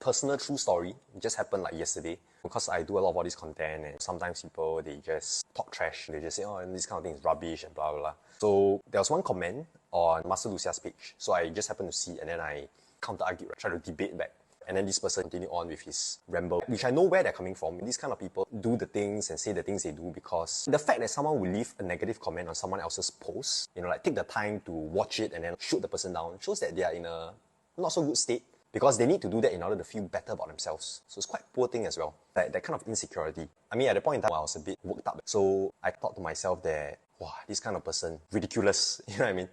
personal true story. It just happened like yesterday. Because I do a lot of all this content and sometimes people, they just talk trash. They just say, oh, this kind of thing is rubbish and blah, blah, blah. So there was one comment on Master Lucia's page. So I just happened to see and then I counter-argued, try to debate back. And then this person continued on with his ramble, which I know where they're coming from. These kind of people do the things and say the things they do because the fact that someone will leave a negative comment on someone else's post, like take the time to watch it and then shoot the person down, shows that they are in a not so good state because they need to do that in order to feel better about themselves. So it's quite poor thing as well, that kind of insecurity. I mean, at the point in time, I was a bit worked up. So I thought to myself that, wow, this kind of person, ridiculous, you know what I mean?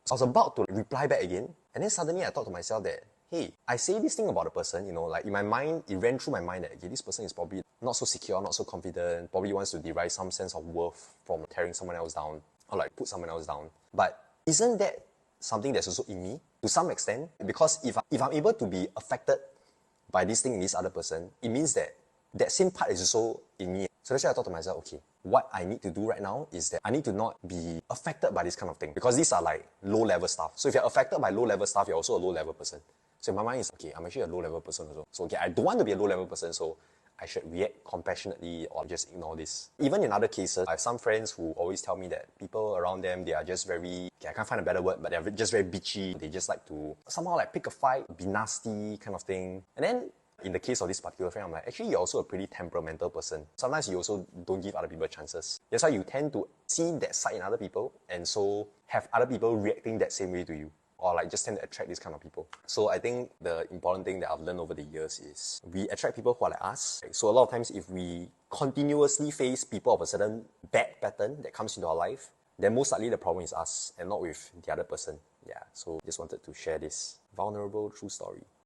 So I was about to reply back again, and then suddenly I thought to myself that, hey, I say this thing about the person, like in my mind, it ran through my mind that, okay, this person is probably not so secure, not so confident, probably wants to derive some sense of worth from tearing someone else down, or like put someone else down. But isn't that something that's also in me, to some extent? Because if I'm able to be affected by this thing in this other person, it means that that same part is also in me. So that's why I thought to myself, okay, what I need to do right now is that I need to not be affected by this kind of thing, because these are like low-level stuff. So if you're affected by low-level stuff, you're also a low-level person. So in my mind is, okay, I'm actually a low-level person also. So okay, I don't want to be a low-level person, so I should react compassionately or just ignore this. Even in other cases, I have some friends who always tell me that people around them, they are just very, okay, I can't find a better word, but they're just very bitchy. They just like to somehow like pick a fight, be nasty kind of thing. And then in the case of this particular friend, I'm like, actually, you're also a pretty temperamental person. Sometimes you also don't give other people chances. That's why you tend to see that side in other people and so have other people reacting that same way to you, or like just tend to attract these kind of people. So I think the important thing that I've learned over the years is we attract people who are like us. So a lot of times if we continuously face people of a certain bad pattern that comes into our life, then most likely the problem is us and not with the other person. Yeah, so just wanted to share this vulnerable true story.